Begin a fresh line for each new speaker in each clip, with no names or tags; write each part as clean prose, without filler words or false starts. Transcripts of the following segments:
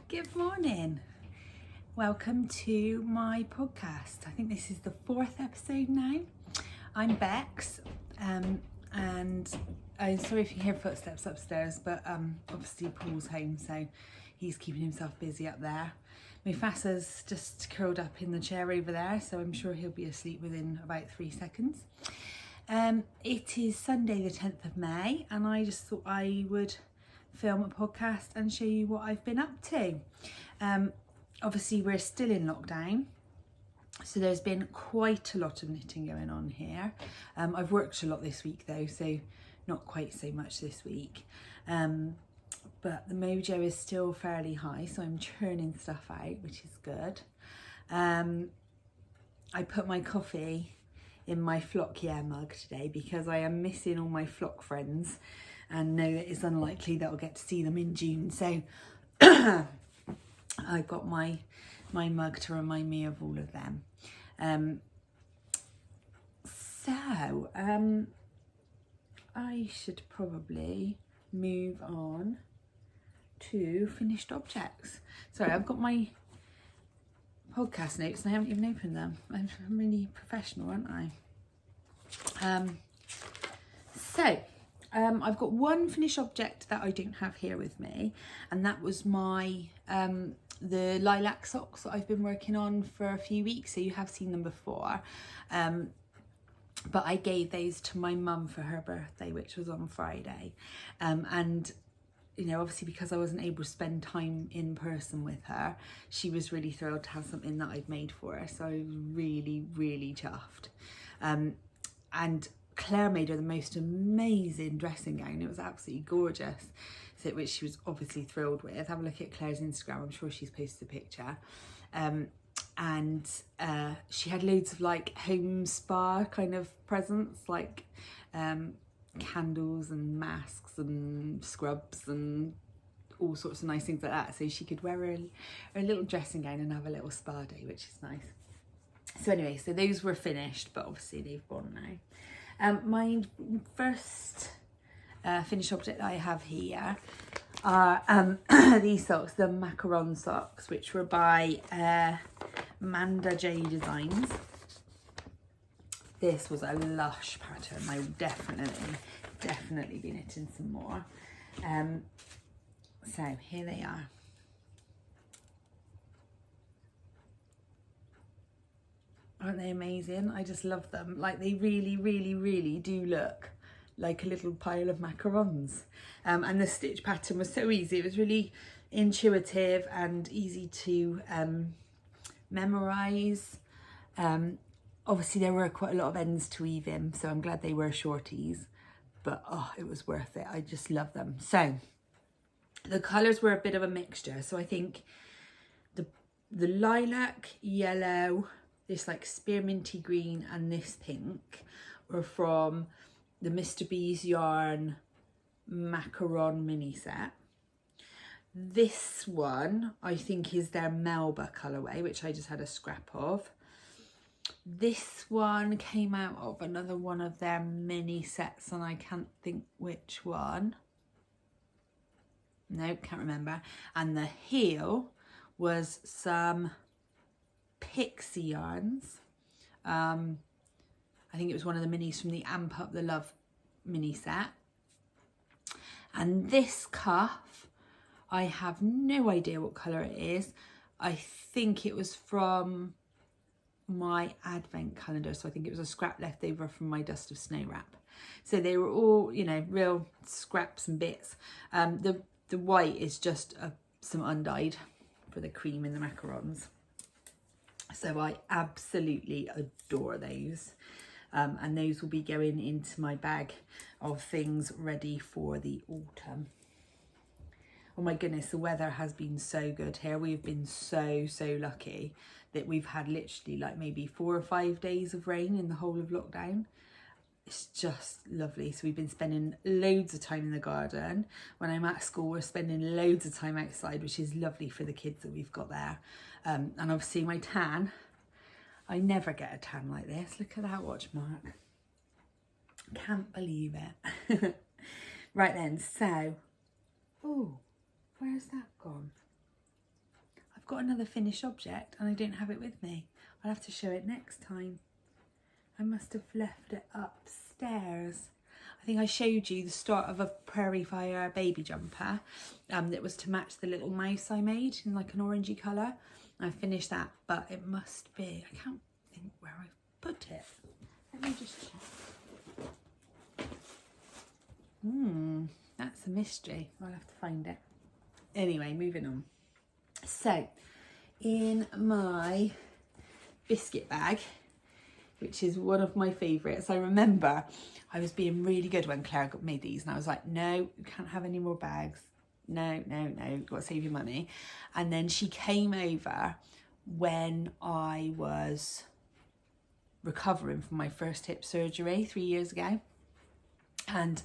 Good morning. Welcome to my podcast. I think this is the 4th episode now. I'm Beks, and I'm sorry if you hear footsteps upstairs, but obviously Paul's home, so he's keeping himself busy up there. Mufasa's just curled up in the chair over there, so I'm sure he'll be asleep within about 3 seconds. It is Sunday the 10th of May, and I just thought I would film a podcast and show you what I've been up to. Obviously we're still in lockdown, so there's been quite a lot of knitting going on here. I've worked a lot this week though, so not quite so much this week, but the mojo is still fairly high, so I'm churning stuff out, which is good. I put my coffee in my flock mug today because I am missing all my flock friends and know that it's unlikely that I'll get to see them in June, so I've got my mug to remind me of all of them. I should probably move on to finished objects. Sorry, I've got my podcast notes and I haven't even opened them. I'm really professional, aren't I? I've got one finished object that I don't have here with me, and that was my the lilac socks that I've been working on for a few weeks, so you have seen them before, but I gave those to my mum for her birthday, which was on Friday, and you know, obviously because I wasn't able to spend time in person with her, she was really thrilled to have something that I'd made for her, so I was really chuffed. And Claire made her the most amazing dressing gown. It was absolutely gorgeous, so which she was obviously thrilled with. Have a look at Claire's Instagram, I'm sure she's posted a picture. She had loads of like home spa kind of presents, like candles and masks and scrubs and all sorts of nice things like that, so she could wear her little dressing gown and have a little spa day, which is nice. So anyway, so those were finished, but obviously they've gone now. My first finished object that I have here are these socks, the macaron socks, which were by Manda J Designs. This was a lush pattern. I will definitely be knitting some more. So here they are. Aren't they amazing? I just love them. Like, they really do look like a little pile of macarons. And the stitch pattern was so easy. It was really intuitive and easy to memorize. Obviously there were quite a lot of ends to weave in, so I'm glad they were shorties, but oh, it was worth it. I just love them. So the colors were a bit of a mixture. So I think the lilac, yellow, this like spearminty green and this pink were from the Mr. B's Yarn Macaron mini set. This one I think is their Melba colourway, which I just had a scrap of. This one came out of another one of their mini sets and I can't think which one. No, can't remember. And the heel was some Pixie yarns. I think it was one of the minis from the Amp Up the Love mini set. And this cuff, I have no idea what colour it is. I think it was from my advent calendar, so I think it was a scrap left over from my Dust of Snow wrap. So they were all, you know, real scraps and bits. The white is just some undyed for the cream in the macarons. So I absolutely adore those, and those will be going into my bag of things ready for the autumn. Oh my goodness, the weather has been so good here. We've been so lucky that we've had literally like maybe 4 or 5 days of rain in the whole of lockdown. It's just lovely. So we've been spending loads of time in the garden. When I'm at school, we're spending loads of time outside, which is lovely for the kids that we've got there. And obviously my tan, I never get a tan like this. Look at that watch mark. Can't believe it. Right then, so, oh, where's that gone? I've got another finished object and I don't have it with me. I'll have to show it next time. I must have left it upstairs. I think I showed you the start of a Prairie Fire baby jumper that was to match the little mouse I made in like an orangey colour. I finished that, but it must be, I can't think where I put it. Let me just check. That's a mystery. I'll have to find it. Anyway, moving on. So, in my biscuit bag, which is one of my favourites, I remember I was being really good when Claire made these, and I was like, no, you can't have any more bags. No, got to save your money. And then she came over when I was recovering from my first hip surgery 3 years ago. And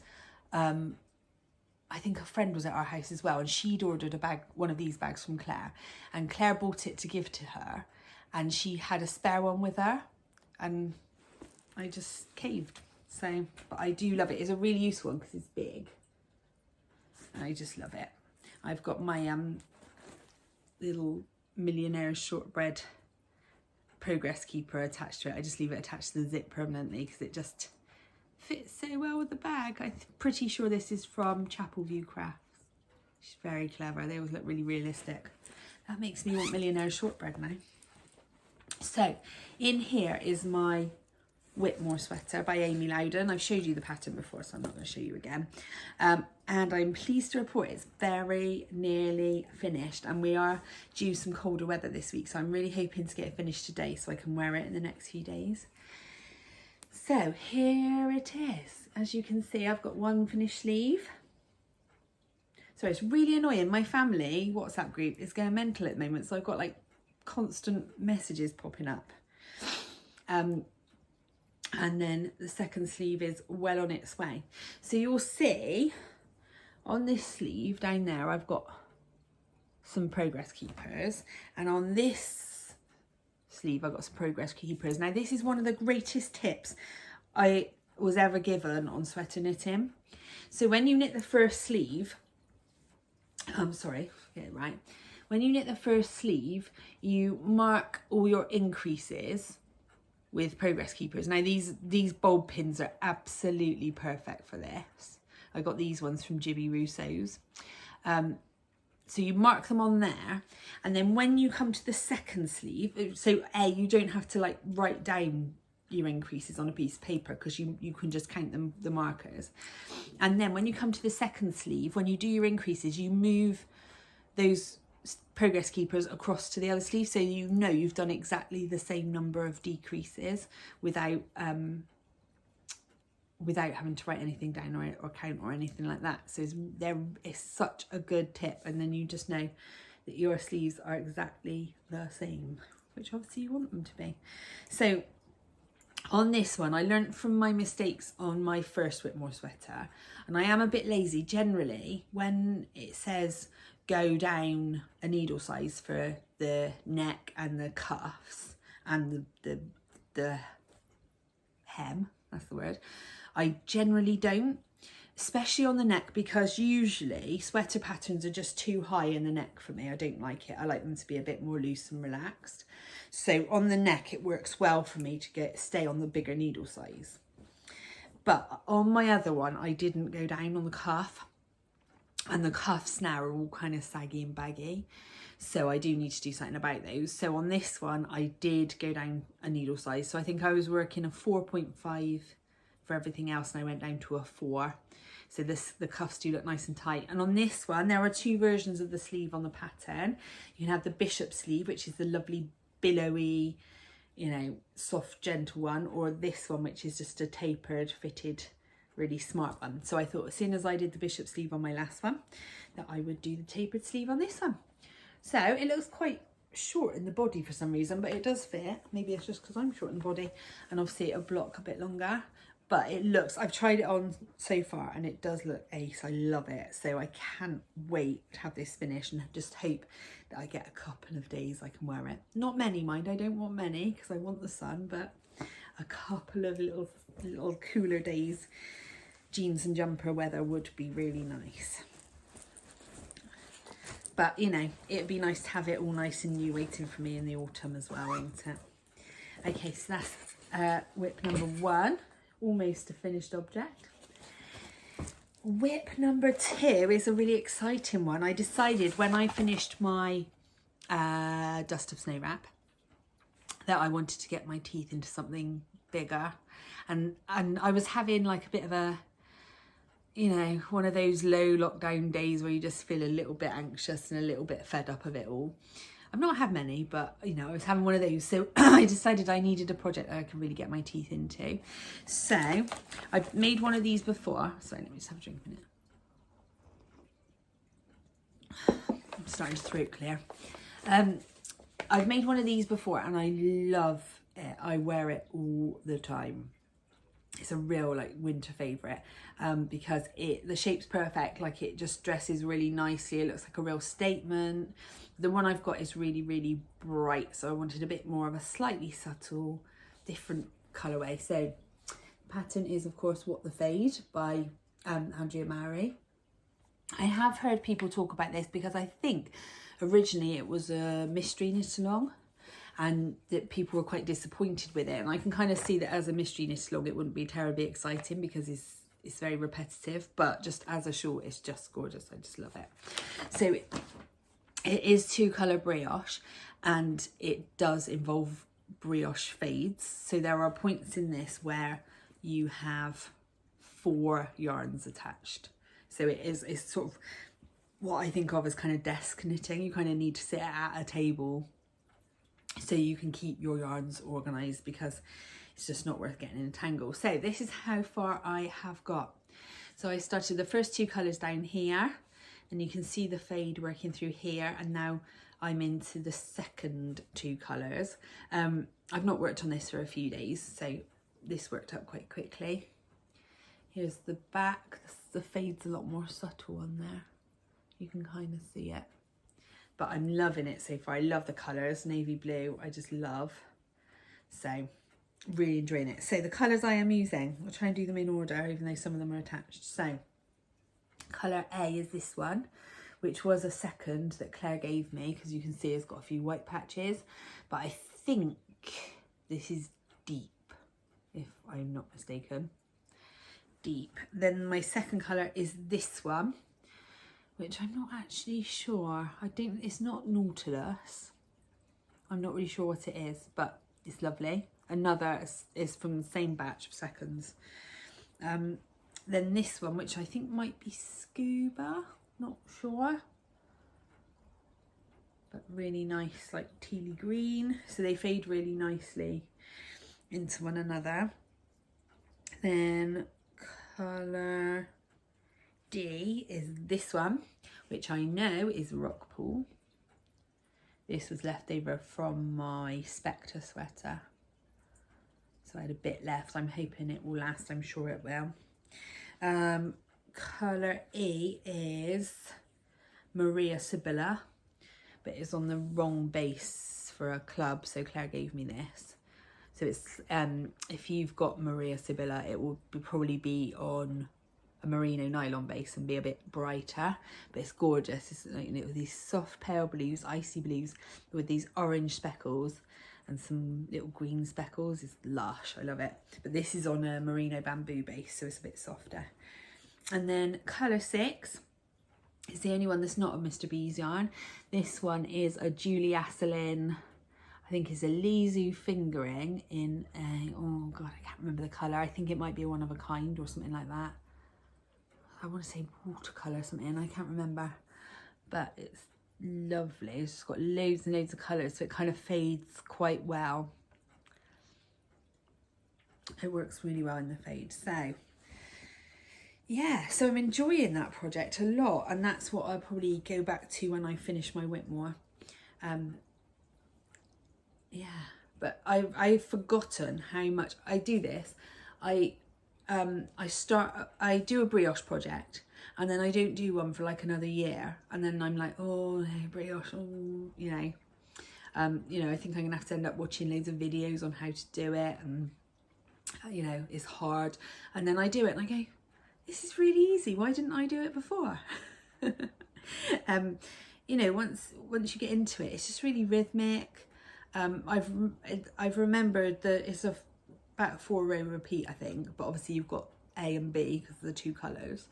I think a friend was at our house as well, and she'd ordered a bag, one of these bags from Claire, and Claire bought it to give to her, and she had a spare one with her, and I just caved. So, but I do love it. It's a really useful one because it's big. I just love it. I've got my little Millionaire Shortbread Progress Keeper attached to it. I just leave it attached to the zip permanently because it just fits so well with the bag. I'm pretty sure this is from Chapel View Crafts. She's very clever. They always look really realistic. That makes me want Millionaire Shortbread now. So in here is my Whitmore sweater by Amy Loudon. I've showed you the pattern before, so I'm not going to show you again. And I'm pleased to report it's very nearly finished, and we are due some colder weather this week, so I'm really hoping to get it finished today so I can wear it in the next few days. So here it is. As you can see, I've got one finished sleeve. So it's really annoying. My family WhatsApp group is going mental at the moment, so I've got like constant messages popping up. And then the second sleeve is well on its way. So you'll see on this sleeve down there, I've got some Progress Keepers, and on this sleeve I've got some Progress Keepers. Now this is one of the greatest tips I was ever given on sweater knitting. So when you knit the first sleeve, get it right. When you knit the first sleeve, you mark all your increases with Progress Keepers. Now these bulb pins are absolutely perfect for this. I got these ones from Jibby Russo's. So you mark them on there, and then when you come to the second sleeve, so you don't have to like write down your increases on a piece of paper because you can just count them, the markers. And then when you come to the second sleeve, when you do your increases, you move those Progress Keepers across to the other sleeve, so you know you've done exactly the same number of decreases without having to write anything down or count or anything like that. So it's such a good tip, and then you just know that your sleeves are exactly the same, which obviously you want them to be. So on this one, I learned from my mistakes on my first Whitmore sweater, and I am a bit lazy generally when it says go down a needle size for the neck and the cuffs and the hem, that's the word. I generally don't, especially on the neck, because usually sweater patterns are just too high in the neck for me. I don't like it. I like them to be a bit more loose and relaxed. So on the neck, it works well for me to stay on the bigger needle size. But on my other one, I didn't go down on the cuff, and the cuffs now are all kind of saggy and baggy. So I do need to do something about those. So on this one, I did go down a needle size. So I think I was working a 4.5 for everything else, and I went down to a 4. So the cuffs do look nice and tight. And on this one, there are two versions of the sleeve on the pattern. You can have the bishop sleeve, which is the lovely billowy, soft, gentle one, or this one, which is just a tapered, fitted, really smart one. So I thought as soon as I did the bishop sleeve on my last one, that I would do the tapered sleeve on this one. So it looks quite short in the body for some reason, but it does fit. Maybe it's just because I'm short in the body, and obviously it'll block a bit longer. But it looks, I've tried it on so far and it does look ace. I love it. So I can't wait to have this finished, and just hope that I get a couple of days I can wear it. Not many, mind. I don't want many because I want the sun, but a couple of little cooler days, jeans and jumper weather would be really nice. But you know, it'd be nice to have it all nice and new waiting for me in the autumn as well, won't it? Okay, so that's whip number 1, almost a finished object. Whip number 2 is a really exciting one. I decided when I finished my Dust of Snow Wrap that I wanted to get my teeth into something bigger, and I was having like a bit of a, you know, one of those low lockdown days where you just feel a little bit anxious and a little bit fed up of it all. I've not had many, but you know, I was having one of those, so I decided I needed a project that I could really get my teeth into. So I've made one of these before. Sorry, let me just have a drink a minute. I'm starting to throat clear. I've made one of these before and I love it. I wear it all the time. It's a real like winter favourite because the shape's perfect. Like, it just dresses really nicely. It looks like a real statement. The one I've got is really, really bright, so I wanted a bit more of a slightly subtle, different colourway. So the pattern is, of course, What the Fade by Andrea Mowry. I have heard people talk about this because I think originally it was a mystery knit along, and that people were quite disappointed with it. And I can kind of see that as a mystery knit along it wouldn't be terribly exciting because it's very repetitive, but just as a shawl it's just gorgeous. I just love it. So it is 2-colour brioche, and it does involve brioche fades. So there are points in this where you have 4 yarns attached. So it's sort of what I think of as kind of desk knitting. You kind of need to sit at a table so you can keep your yarns organised, because it's just not worth getting in a tangle. So this is how far I have got. So I started the first 2 colours down here, and you can see the fade working through here, and now I'm into the second 2 colours. I've not worked on this for a few days, so this worked up quite quickly. Here's the back. The fade's a lot more subtle on there. You can kind of see it. But I'm loving it so far. I love the colours. Navy blue, I just love. So, really enjoying it. So the colours I am using, I'll try and do them in order, even though some of them are attached. So, colour A is this one, which was a second that Claire gave me, because you can see it's got a few white patches. But I think this is deep, if I'm not mistaken. Deep. Then my second colour is this one, which I'm not actually sure. It's not Nautilus. I'm not really sure what it is, but it's lovely. Another is from the same batch of seconds. Then this one, which I think might be Scuba, not sure. But really nice, like tealy green. So they fade really nicely into one another. Then colour D is this one, which I know is Rockpool. This was left over from my Spectre sweater, so I had a bit left. I'm hoping it will last. I'm sure it will. Colour E is Maria Sibylla, but it's on the wrong base for a club, so Claire gave me this. So it's if you've got Maria Sibylla, it will probably be on a merino nylon base and be a bit brighter, but it's gorgeous. It's like, you know, with these soft pale blues, icy blues, with these orange speckles and some little green speckles. It's lush. I love it. But this is on a merino bamboo base, so it's a bit softer. And then colour 6 is the only one that's not a Mr. B's yarn. This one is a Julie Asselin, I think it's a Lizu fingering in a, oh god, I can't remember the colour. I think it might be one of a kind or something like that. I want to say watercolour or something, I can't remember. But it's lovely. It's just got loads and loads of colours, so it kind of fades quite well. It works really well in the fade. So, yeah, so I'm enjoying that project a lot, and that's what I'll probably go back to when I finish my Whitmore. Yeah, but I've forgotten how much I do this. I do a brioche project, and then I don't do one for like another year, and then I'm like, oh no, brioche, oh, you know, I think I'm gonna have to end up watching loads of videos on how to do it, and you know, it's hard, and then I do it and I go, this is really easy, why didn't I do it before? you know, once you get into it, it's just really rhythmic. I've remembered that it's about a 4-row repeat, I think, but obviously you've got A and B because of the 2 colours,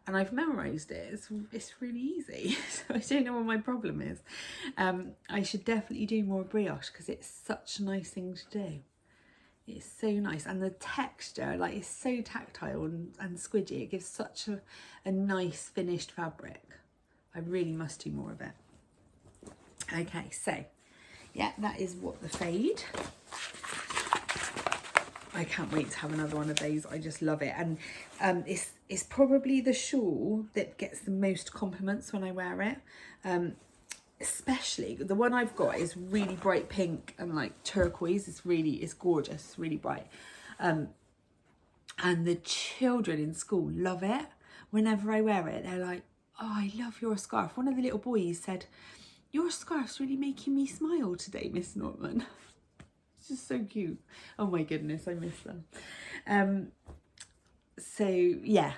and I've memorised it. It's really easy. So I don't know what my problem is. I should definitely do more brioche because it's such a nice thing to do. It's so nice, and the texture, like, it's so tactile and squidgy. It gives such a nice finished fabric. I really must do more of it. Okay, so yeah, that is what the fade. I can't wait to have another one of those. I just love it. And it's probably the shawl that gets the most compliments when I wear it. Especially the one I've got is really bright pink and like turquoise. It's gorgeous, it's really bright. And the children in school love it. Whenever I wear it, they're like, oh, I love your scarf. One of the little boys said, your scarf's really making me smile today, Miss Norman. It's just so cute. Oh my goodness, I miss them. So yeah,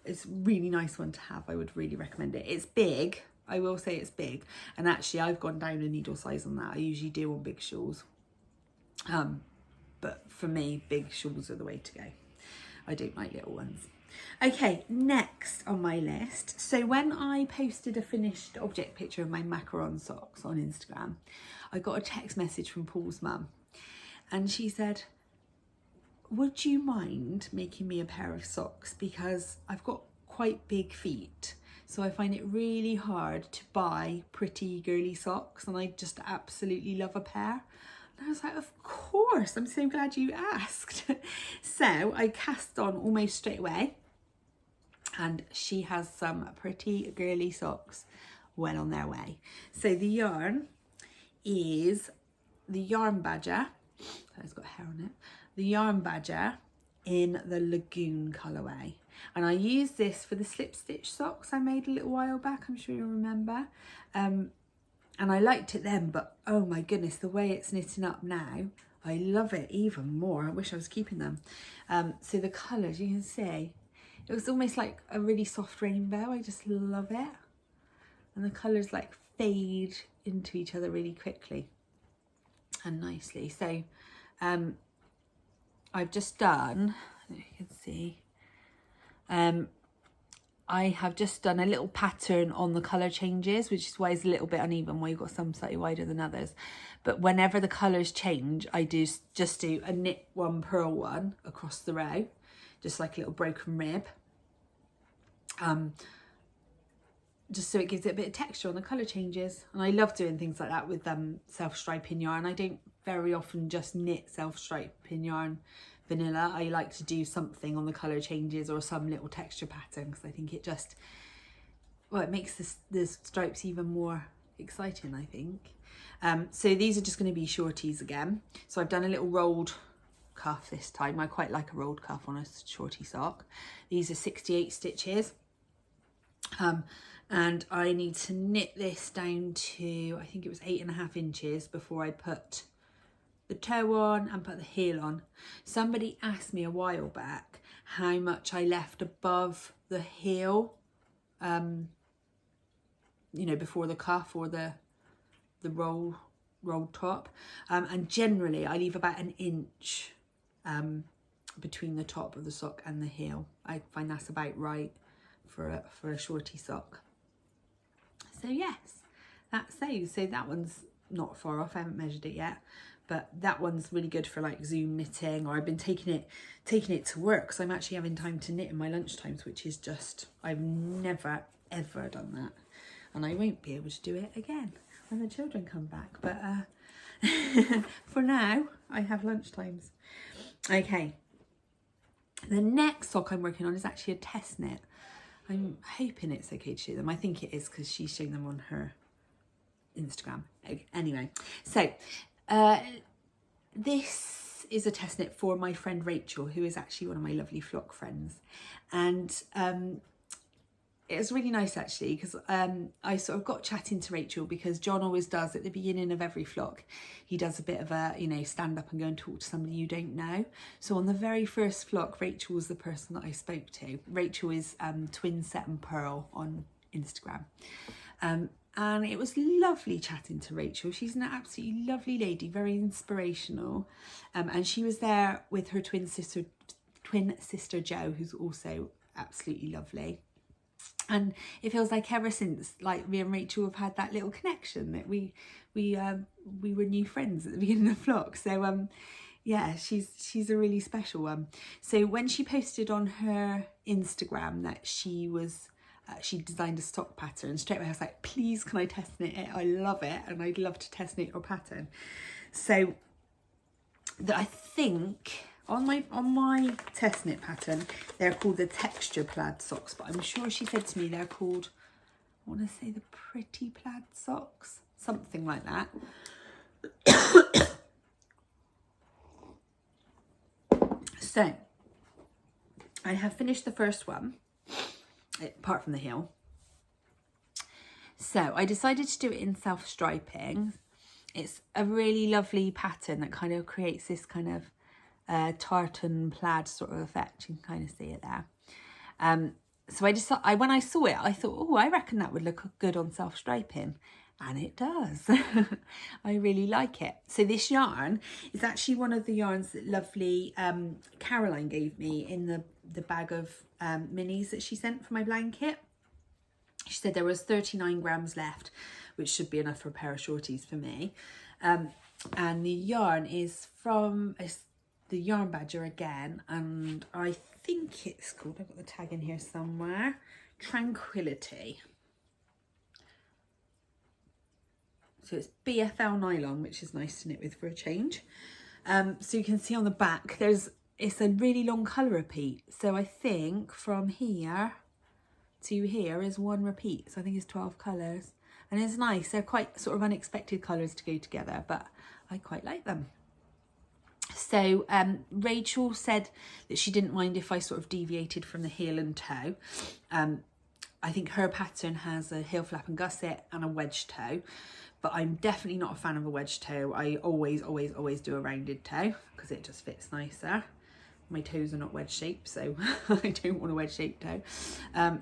it's a really nice one to have. I would really recommend it. It's big. I will say it's big, and actually I've gone down a needle size on that. I usually do on big shawls, but for me, big shawls are the way to go. I don't like little ones. Okay, next on my list. So when I posted a finished object picture of my macaron socks on Instagram, I got a text message from Paul's mum, and she said, would you mind making me a pair of socks, because I've got quite big feet, so I find it really hard to buy pretty girly socks, and I just absolutely love a pair. And I was like, of course, I'm so glad you asked. So I cast on almost straight away, and she has some pretty girly socks well on their way. So the yarn is the Yarn Badger. It's got hair on it. The Yarn Badger in the Lagoon colourway. And I used this for the slip stitch socks I made a little while back, I'm sure you'll remember. And I liked it then, but oh my goodness, the way it's knitting up now, I love it even more. I wish I was keeping them. So the colours, you can see, it was almost like a really soft rainbow. I just love it. And the colours like fade into each other really quickly and nicely. So I've just done, I don't know if you can see, I have just done a little pattern on the colour changes, which is why it's a little bit uneven, where you've got some slightly wider than others. But whenever the colours change, I just do a knit one, purl one across the row, just like a little broken rib. Just so it gives it a bit of texture on the colour changes. And I love doing things like that with self-striping yarn. I don't very often just knit self-striping yarn vanilla. I like to do something on the colour changes or some little texture pattern, because I think it just, well, it makes the stripes even more exciting, I think. So these are just going to be shorties again. So I've done a little rolled cuff this time. I quite like a rolled cuff on a shorty sock. These are 68 stitches. And I need to knit this down to, I think it was 8.5 inches before I put the toe on and put the heel on. Somebody asked me a while back how much I left above the heel, you know, before the cuff or the rolled top. And generally I leave about 1 inch between the top of the sock and the heel. I find that's about right for a shorty sock. So yes, that's those. So that one's not far off. I haven't measured it yet, but that one's really good for like Zoom knitting, or I've been taking it to work because I'm actually having time to knit in my lunchtimes, which is just, I've never ever done that, and I won't be able to do it again when the children come back. But for now, I have lunchtimes. Okay, the next sock I'm working on is actually a test knit. I'm hoping it's okay to show them. I think it is, because she's showing them on her Instagram. Anyway, so this is a test knit for my friend Rachel, who is actually one of my lovely flock friends. And it was really nice actually, because I sort of got chatting to Rachel, because John always does at the beginning of every flock. He does a bit of a, you know, stand up and go and talk to somebody you don't know. So on the very first flock, Rachel was the person that I spoke to. Rachel is Twin Set and Pearl on Instagram. and it was lovely chatting to Rachel. She's an absolutely lovely lady, very inspirational. And she was there with her twin sister Jo, who's also absolutely lovely. And it feels like ever since, like, me and Rachel have had that little connection, that we were new friends at the beginning of Flock. So yeah, she's a really special one. So when she posted on her Instagram that she designed a sock pattern, straight away I was like, please can I test knit it? I love it, and I'd love to test knit your pattern. So I think on my test knit pattern, they're called the texture plaid socks, but I'm sure she said to me they're called, I want to say the pretty plaid socks, something like that. So I have finished the first one, apart from the heel. So I decided to do it in self-striping. It's a really lovely pattern that kind of creates this kind of tartan plaid sort of effect. You can kind of see it there. So when I saw it, I thought, oh, I reckon that would look good on self-striping. And it does. I really like it. So this yarn is actually one of the yarns that lovely Caroline gave me in the bag of minis that she sent for my blanket. She said there was 39 grams left, which should be enough for a pair of shorties for me. And the yarn is from the Yarn Badger again, and I think it's called, I've got the tag in here somewhere, Tranquility. So it's BFL nylon, which is nice to knit with for a change. So you can see on the back, it's a really long colour repeat. So I think from here to here is one repeat. So I think it's 12 colours. And it's nice. They're quite sort of unexpected colours to go together, but I quite like them. So Rachel said that she didn't mind if I sort of deviated from the heel and toe. I think her pattern has a heel flap and gusset and a wedge toe. But I'm definitely not a fan of a wedge toe. I always do a rounded toe because it just fits nicer. My toes are not wedge shaped, so I don't want a wedge shaped toe. I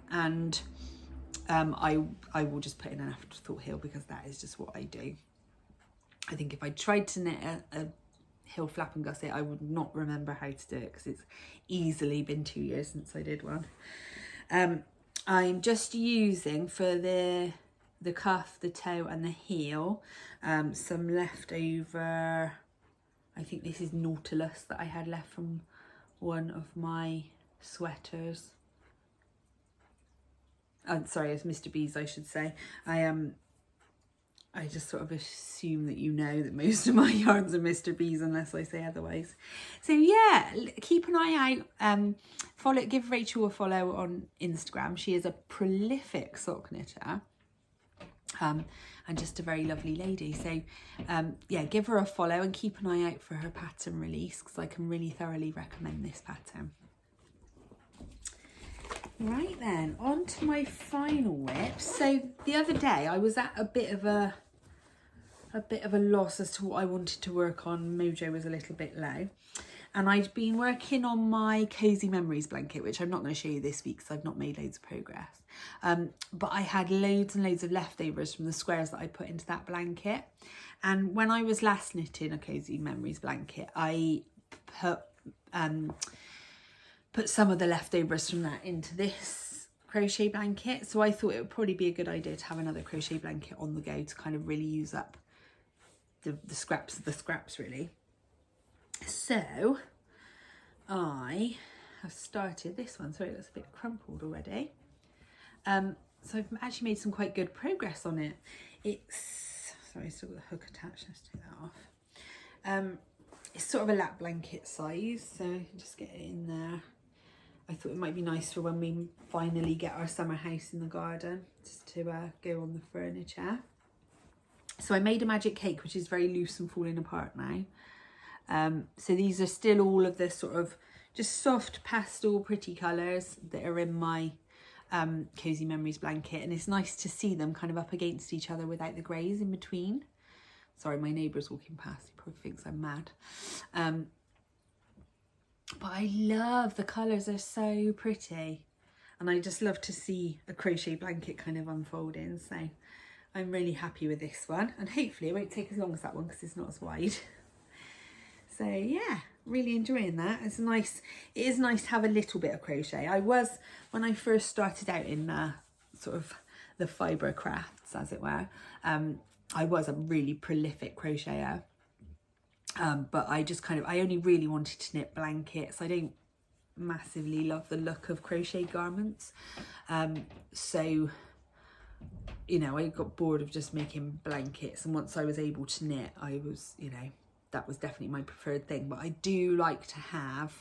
will just put in an afterthought heel because that is just what I do. I think if I tried to knit a heel flap and gusset, I would not remember how to do it because it's easily been 2 years since I did one. I'm just using for the cuff, the toe and the heel, some leftover, I think this is Nautilus that I had left from one of my sweaters. I'm sorry, it's Mr. B's, I should say. I just sort of assume that you know that most of my yarns are Mr. B's unless I say otherwise. So yeah, keep an eye out. Give Rachel a follow on Instagram. She is a prolific sock knitter. And just a very lovely lady. So yeah, give her a follow and keep an eye out for her pattern release because I can really thoroughly recommend this pattern. Right then, on to my final whip. So the other day I was at a bit of a loss as to what I wanted to work on. Mojo was a little bit low. And I'd been working on my Cozy Memories blanket, which I'm not going to show you this week because I've not made loads of progress. But I had loads and loads of leftovers from the squares that I put into that blanket. And when I was last knitting a Cozy Memories blanket, I put some of the leftovers from that into this crochet blanket. So I thought it would probably be a good idea to have another crochet blanket on the go to kind of really use up the scraps of the scraps, really. So I have started this one. Sorry, that's a bit crumpled already. So I've actually made some quite good progress on it. It's, sorry, still got the hook attached. Let's take that off. It's sort of a lap blanket size, so just get it in there. I thought it might be nice for when we finally get our summer house in the garden, just to go on the furniture. So I made a magic cake, which is very loose and falling apart now. So these are still all of the sort of just soft pastel pretty colours that are in my Cozy Memories blanket, and it's nice to see them kind of up against each other without the greys in between. Sorry, my neighbour's walking past, he probably thinks I'm mad. But I love the colours, they're so pretty, and I just love to see a crochet blanket kind of unfolding, so I'm really happy with this one, and hopefully it won't take as long as that one because it's not as wide. So yeah, really enjoying that. It's nice. It is nice to have a little bit of crochet. I was, when I first started out in sort of the fibre crafts, as it were, I was a really prolific crocheter. But I just I only really wanted to knit blankets. I don't massively love the look of crochet garments. So, you know, I got bored of just making blankets. And once I was able to knit, I was, you know, that was definitely my preferred thing. But I do like to have,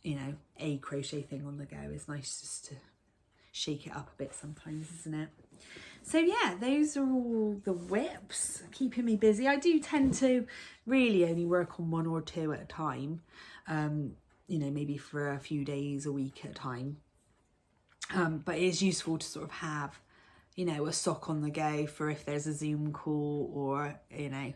you know, a crochet thing on the go. It's nice just to shake it up a bit sometimes, isn't it? So yeah, those are all the whips keeping me busy. I do tend to really only work on one or two at a time, you know, maybe for a few days a week at a time. But it is useful to sort of have, you know, a sock on the go for if there's a Zoom call, or, you know,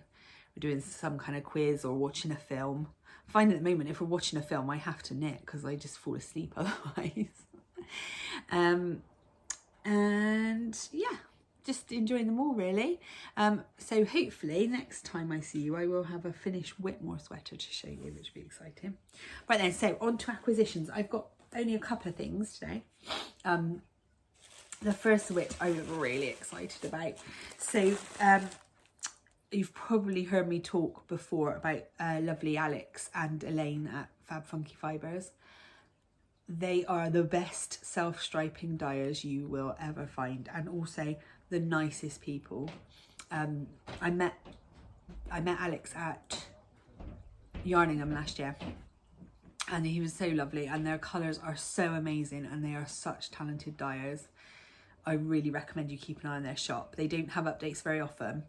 we're doing some kind of quiz or watching a film. I find at the moment, if we're watching a film, I have to knit because I just fall asleep otherwise. And yeah, just enjoying them all really. So hopefully next time I see you, I will have a finished Whitmore sweater to show you, which will be exciting. Right then, so on to acquisitions. I've got only a couple of things today. The first of which I'm really excited about. So you've probably heard me talk before about lovely Alex and Elaine at Fab Funky Fibres. They are the best self-striping dyers you will ever find, and also the nicest people. I met Alex at Yarningham last year, and he was so lovely, and their colours are so amazing, and they are such talented dyers. I really recommend you keep an eye on their shop. They don't have updates very often,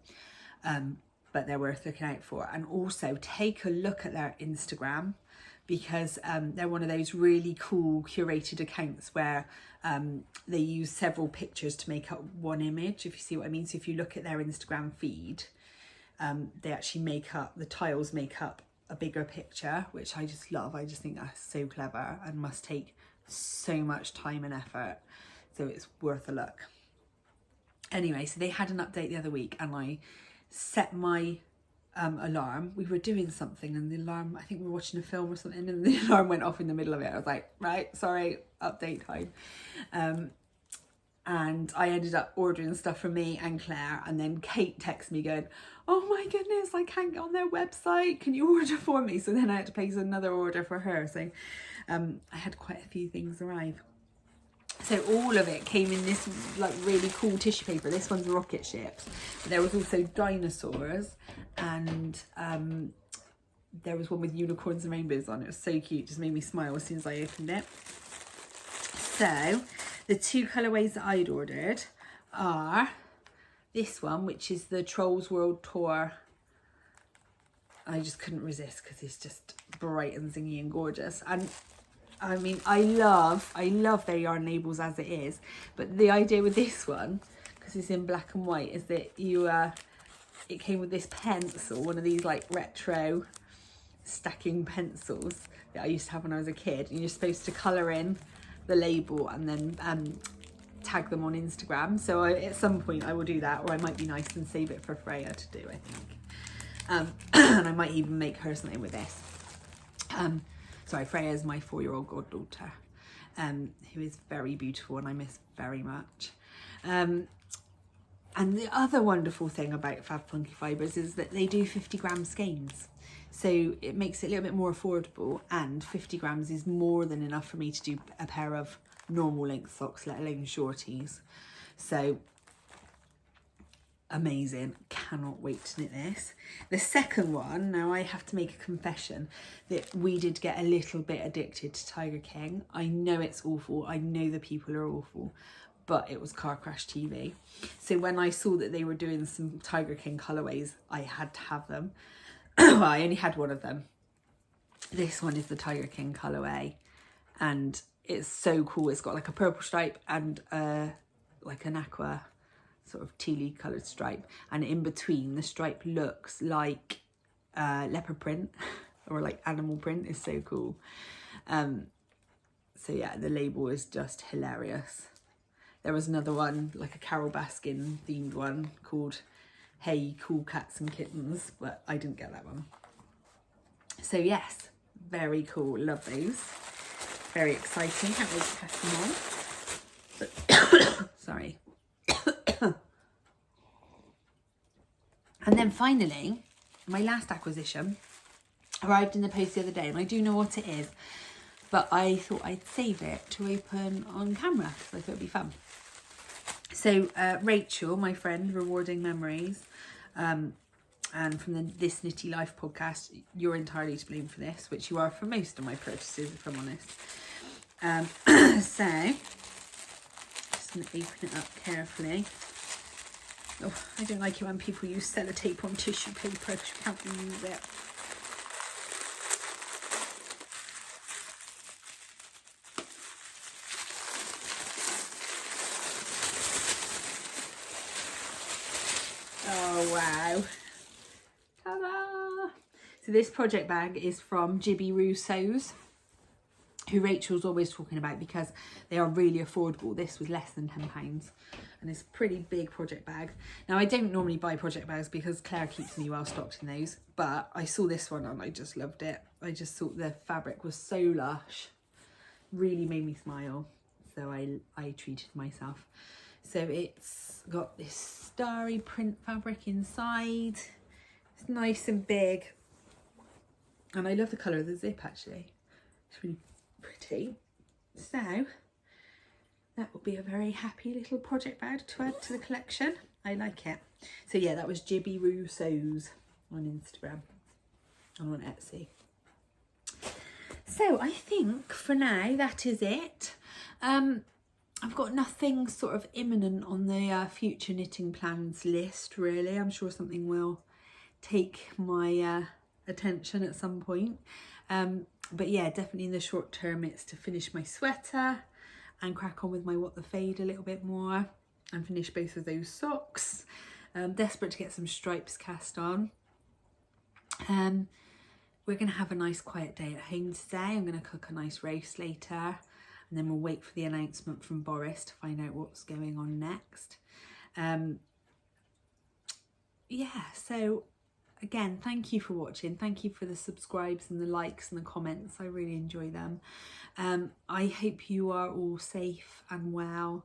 but they're worth looking out for. And also take a look at their Instagram, because they're one of those really cool curated accounts where they use several pictures to make up one image, if you see what I mean. So if you look at their Instagram feed, they actually make up, the tiles make up a bigger picture, which I just love. I just think that's so clever and must take so much time and effort. So it's worth a look. Anyway, so they had an update the other week, and I set my alarm. We were doing something, and the alarm, I think we were watching a film or something, and the alarm went off in the middle of it. I was like, right, sorry, update time. And I ended up ordering stuff for me and Claire, and then Kate texted me going, oh my goodness, I can't get on their website, can you order for me? So then I had to place another order for her. So I had quite a few things arrive. So all of it came in this like really cool tissue paper. This one's rocket ships, but there was also dinosaurs, and there was one with unicorns and rainbows on. It was so cute, just made me smile as soon as I opened it. So the two colourways that I'd ordered are this one, which is the Trolls World Tour. I just couldn't resist because it's just bright and zingy and gorgeous. And I mean, I love their yarn labels as it is, but the idea with this one, because it's in black and white, is that you it came with this pencil, one of these like retro stacking pencils that I used to have when I was a kid, and you're supposed to colour in the label and then tag them on Instagram. So at some point I will do that, or I might be nice and save it for Freya to do, I think. And I might even make her something with this. Sorry, Freya is my 4-year-old goddaughter, who is very beautiful and I miss very much. And the other wonderful thing about Fab Funky Fibres is that they do 50-gram skeins. So it makes it a little bit more affordable, and 50 grams is more than enough for me to do a pair of normal length socks, let alone shorties. So amazing, cannot wait to knit this. The second one, now I have to make a confession that we did get a little bit addicted to Tiger King. I know it's awful, I know the people are awful, but it was Car Crash TV. So when I saw that they were doing some Tiger King colourways, I had to have them. Well, I only had one of them. This one is the Tiger King colourway, and it's so cool. It's got like a purple stripe and like an aqua sort of tealy coloured stripe, and in between the stripe looks like leopard print or like animal print. Is so cool. So yeah, the label is just hilarious. there was another one, like a Carol Baskin themed one called Hey Cool Cats and Kittens, but I didn't get that one. So yes, very cool, love those. Very exciting, can't wait to pass them on. Sorry. And then finally, my last acquisition arrived in the post the other day, and I do know what it is, but I thought I'd save it to open on camera because I thought it'd be fun. So Rachel, my friend, Rewarding Memories, and from the This Nitty Life podcast, you're entirely to blame for this, which you are for most of my purchases, if I'm honest. So, just going to open it up carefully. Oh, I don't like it when people use sellotape on tissue paper because you can't reuse it. Oh wow. Ta-da! So this project bag is from Jibby Rousseau's, who Rachel's always talking about because they are really affordable. This was less than £10 and it's a pretty big project bag. Now I don't normally buy project bags because Claire keeps me well stocked in those, but I saw this one and I just loved it. I just thought the fabric was so lush, really made me smile, so I treated myself. So it's got this starry print fabric inside. It's nice and big, and I love the colour of the zip actually. It's really pretty. So that will be a very happy little project bag to add to the collection. I like it. So yeah, that was Jibby Rousseau's on Instagram and on Etsy. So I think for now that is it. I've got nothing sort of imminent on the future knitting plans list really. I'm sure something will take my attention at some point. But yeah, definitely in the short term it's to finish my sweater and crack on with my What the Fade a little bit more and finish both of those socks. Desperate to get some stripes cast on. We're going to have a nice quiet day at home today. I'm going to cook a nice roast later, and then we'll wait for the announcement from Boris to find out what's going on next. Yeah, so again, thank you for watching. Thank you for the subscribes and the likes and the comments. I really enjoy them. I hope you are all safe and well,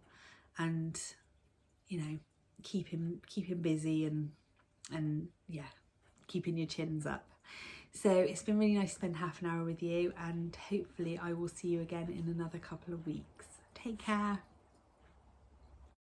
and you know, keeping busy and yeah, keeping your chins up. So it's been really nice to spend half an hour with you, and hopefully I will see you again in another couple of weeks. Take care.